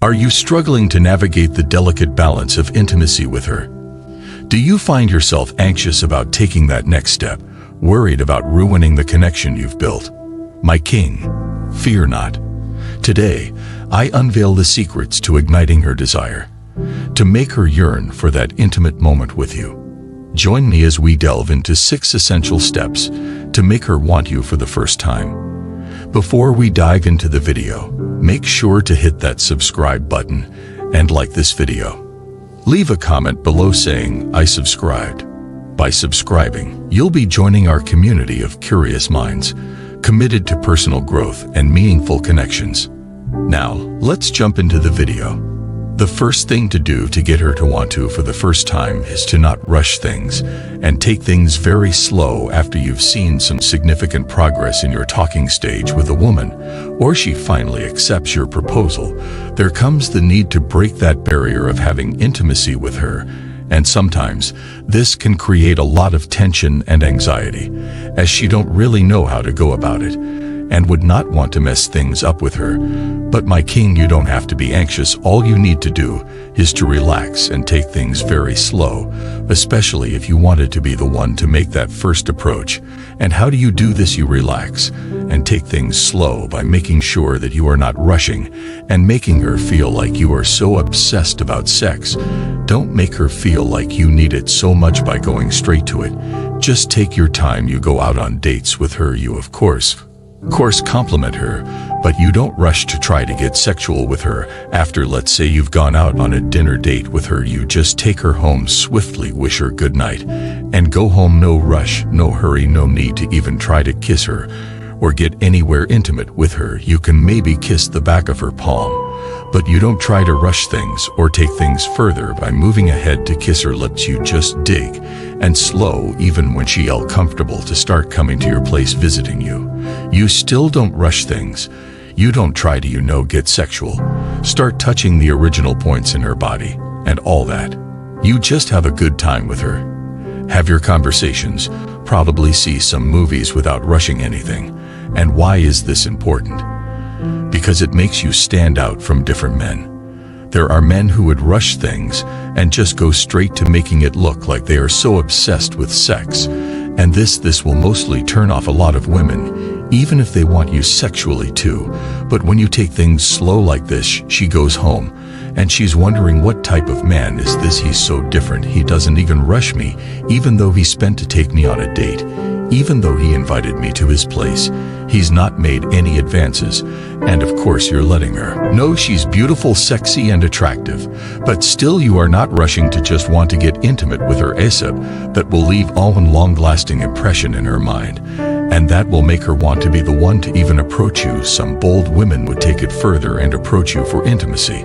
Are you struggling to navigate the delicate balance of intimacy with her? Do you find yourself anxious about taking that next step, worried about ruining the connection you've built? My king, fear not. Today, I unveil the secrets to igniting her desire, to make her yearn for that intimate moment with you. Join me as we delve into 6 essential steps to make her want you for the first time. Before we dive into the video, make sure to hit that subscribe button and like this video. Leave a comment below saying, "I subscribed." By subscribing, you'll be joining our community of curious minds, committed to personal growth and meaningful connections. Now, let's jump into the video. The first thing to do to get her to want to for the first time is to not rush things and take things very slow after you've seen some significant progress in your talking stage with a woman, or she finally accepts your proposal. There comes the need to break that barrier of having intimacy with her, and sometimes this can create a lot of tension and anxiety, as she don't really know how to go about it and would not want to mess things up with her. But my king, you don't have to be anxious. All you need to do is to relax and take things very slow, especially if you wanted to be the one to make that first approach. And how do you do this? You relax and take things slow by making sure that you are not rushing and making her feel like you are so obsessed about sex. Don't make her feel like you need it so much by going straight to it. Just take your time. You go out on dates with her. You, of course, compliment her, but you don't rush to try to get sexual with her. After, let's say, you've gone out on a dinner date with her, you just take her home swiftly, wish her good night, and go home. No rush, no hurry, no need to even try to kiss her or get anywhere intimate with her. You can maybe kiss the back of her palm, but you don't try to rush things or take things further by moving ahead to kiss her lips. You just dig and slow, even when she all comfortable to start coming to your place visiting you. You still don't rush things. You don't try to, get sexual. Start touching the original points in her body and all that. You just have a good time with her. Have your conversations, probably see some movies without rushing anything. And why is this important? Because it makes you stand out from different men. There are men who would rush things and just go straight to making it look like they are so obsessed with sex. And this will mostly turn off a lot of women, even if they want you sexually too. But when you take things slow like this, she goes home and she's wondering, what type of man is this? He's so different. He doesn't even rush me, even though he spent to take me on a date. Even though he invited me to his place, he's not made any advances. And of course you're letting her know she's beautiful, sexy, and attractive. But still you are not rushing to just want to get intimate with her ASAP. That will leave a long-lasting impression in her mind. And that will make her want to be the one to even approach you. Some bold women would take it further and approach you for intimacy.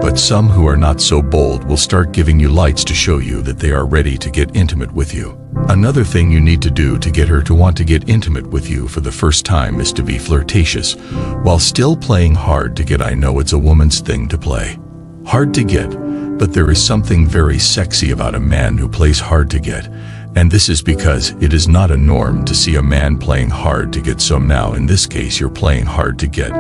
But some who are not so bold will start giving you lights to show you that they are ready to get intimate with you. Another thing you need to do to get her to want to get intimate with you for the first time is to be flirtatious, while still playing hard to get. I know it's a woman's thing to play hard to get, but there is something very sexy about a man who plays hard to get. And this is because it is not a norm to see a man playing hard to get. So now in this case you're playing hard to get,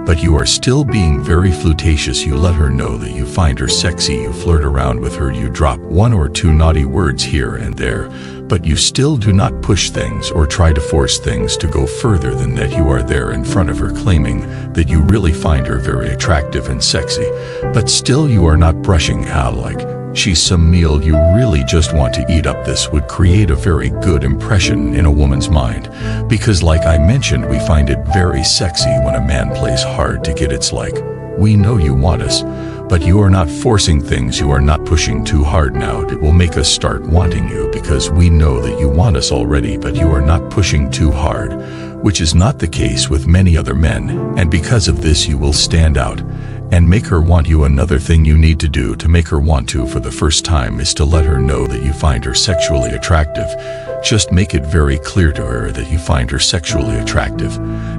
but you are still being very flirtatious. You let her know that you find her sexy. You flirt around with her. You drop 1 or 2 naughty words here and there, but you still do not push things or try to force things to go further than that. You are there in front of her claiming that you really find her very attractive and sexy, but still you are not brushing how like she's some meal you really just want to eat up. This would create a very good impression in a woman's mind, because like I mentioned, we find it very sexy when a man plays hard to get. It's like, we know you want us, but you are not forcing things. You are not pushing too hard. Now it will make us start wanting you because we know that you want us already, but you are not pushing too hard, which is not the case with many other men. And because of this you will stand out and make her want you. Another thing you need to do to make her want to for the first time is to let her know that you find her sexually attractive. Just make it very clear to her that you find her sexually attractive.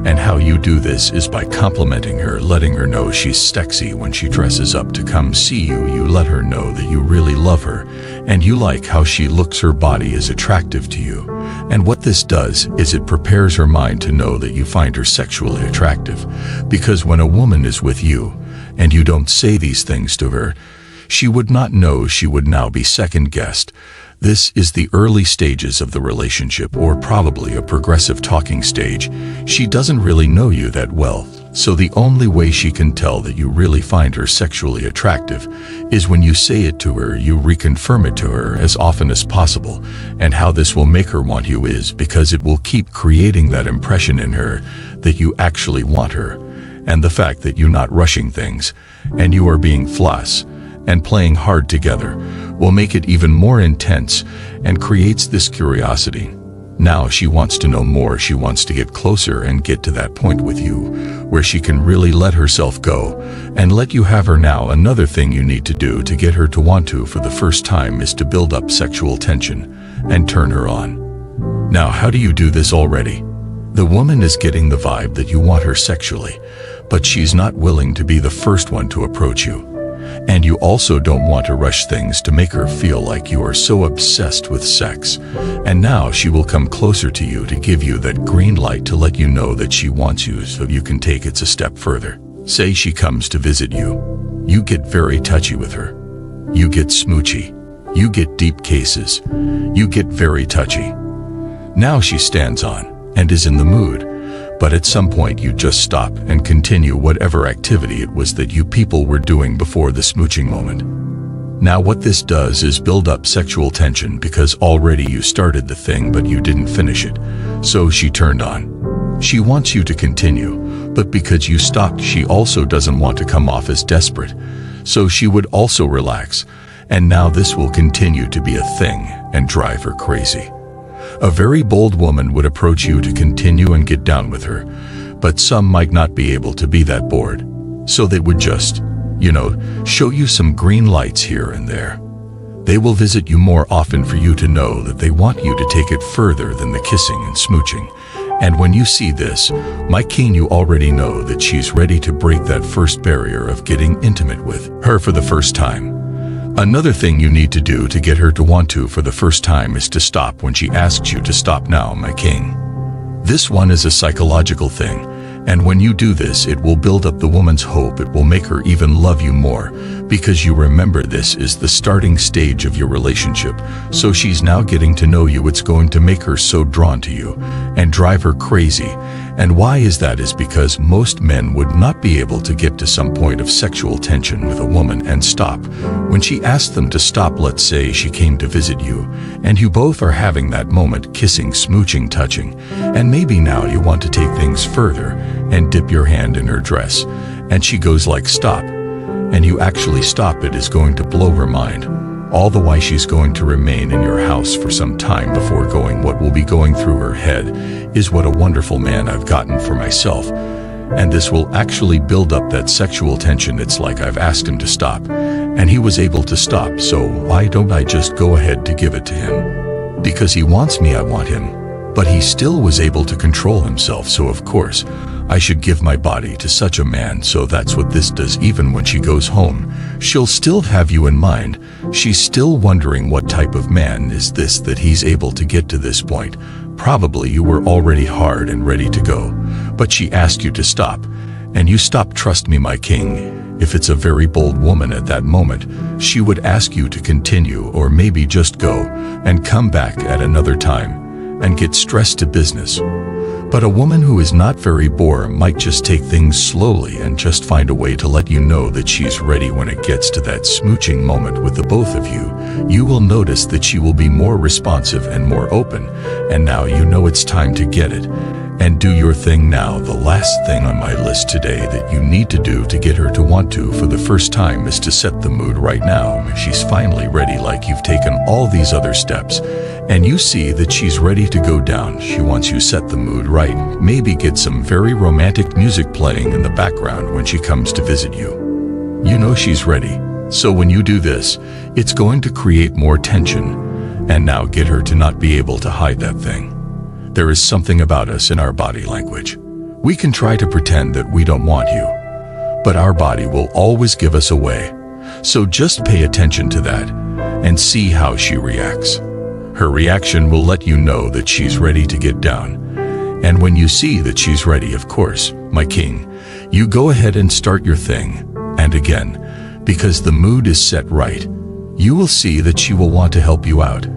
And how you do this is by complimenting her, letting her know she's sexy when she dresses up to come see you. You let her know that you really love her and you like how she looks. Her body is attractive to you. And what this does is it prepares her mind to know that you find her sexually attractive. Because when a woman is with you, and you don't say these things to her, she would not know. She would now be second-guessed. This is the early stages of the relationship, or probably a progressive talking stage. She doesn't really know you that well, so the only way she can tell that you really find her sexually attractive is when you say it to her, you reconfirm it to her as often as possible. And how this will make her want you is because it will keep creating that impression in her that you actually want her. And the fact that you're not rushing things, and you are being floss and playing hard together, will make it even more intense and creates this curiosity. Now she wants to know more. She wants to get closer and get to that point with you where she can really let herself go and let you have her. Now, another thing you need to do to get her to want to for the first time is to build up sexual tension and turn her on. Now, how do you do this already? The woman is getting the vibe that you want her sexually, but she's not willing to be the first one to approach you. And you also don't want to rush things to make her feel like you are so obsessed with sex. And now she will come closer to you to give you that green light to let you know that she wants you, so you can take it a step further. Say she comes to visit you. You get very touchy with her. You get smoochy. You get deep cases. You get very touchy. Now she stands on and is in the mood. But at some point you just stop and continue whatever activity it was that you people were doing before the smooching moment. Now what this does is build up sexual tension because already you started the thing but you didn't finish it. So she turned on. She wants you to continue, but because you stopped, she also doesn't want to come off as desperate. So she would also relax. And now this will continue to be a thing and drive her crazy. A very bold woman would approach you to continue and get down with her, but some might not be able to be that bored. So they would just, show you some green lights here and there. They will visit you more often for you to know that they want you to take it further than the kissing and smooching. And when you see this, my king, you already know that she's ready to break that first barrier of getting intimate with her for the first time. Another thing you need to do to get her to want to for the first time is to stop when she asks you to stop now, my king. This one is a psychological thing, and when you do this, it will build up the woman's hope. It will make her even love you more, because you remember this is the starting stage of your relationship. So she's now getting to know you. It's going to make her so drawn to you and drive her crazy. And why is that? Is because most men would not be able to get to some point of sexual tension with a woman and stop when she asked them to stop. Let's say she came to visit you and you both are having that moment, kissing, smooching, touching, and maybe now you want to take things further and dip your hand in her dress, and she goes like stop, and you actually stop. It is going to blow her mind. All the while she's going to remain in your house for some time before going. What will be going through her head is, what a wonderful man I've gotten for myself. And this will actually build up that sexual tension. It's like I've asked him to stop and he was able to stop, so why don't I just go ahead to give it to him? Because he wants me, I want him. But he still was able to control himself, so of course I should give my body to such a man. So that's what this does. Even when she goes home, she'll still have you in mind. She's still wondering, what type of man is this that he's able to get to this point? Probably you were already hard and ready to go, but she asked you to stop, and you stopped. Trust me, my king. If it's a very bold woman at that moment, she would ask you to continue, or maybe just go and come back at another time and get stressed to business. But a woman who is not very bored might just take things slowly and just find a way to let you know that she's ready. When it gets to that smooching moment with the both of you, you will notice that she will be more responsive and more open, and now you know it's time to get it and do your thing. Now, the last thing on my list today that you need to do to get her to want to for the first time is to set the mood right now. She's finally ready, like you've taken all these other steps and you see that she's ready to go down. She wants you set the mood right. Maybe get some very romantic music playing in the background when she comes to visit you. You know she's ready. So when you do this, it's going to create more tension. And now get her to not be able to hide that thing. There is something about us in our body language. We can try to pretend that we don't want you, but our body will always give us away. So just pay attention to that and see how she reacts. Her reaction will let you know that she's ready to get down. And when you see that she's ready, of course, my king, you go ahead and start your thing. and again, because the mood is set right, you will see that she will want to help you out.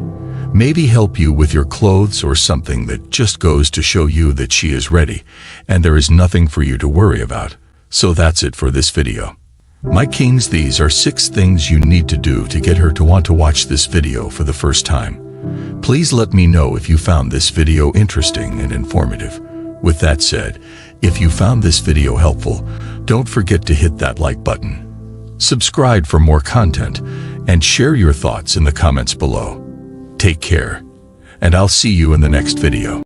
Maybe help you with your clothes or something that just goes to show you that she is ready and there is nothing for you to worry about. So that's it for this video. My kings, these are 6 things you need to do to get her to want to watch this video for the first time. Please let me know if you found this video interesting and informative. With that said, if you found this video helpful, don't forget to hit that like button. Subscribe for more content and share your thoughts in the comments below. Take care, and I'll see you in the next video.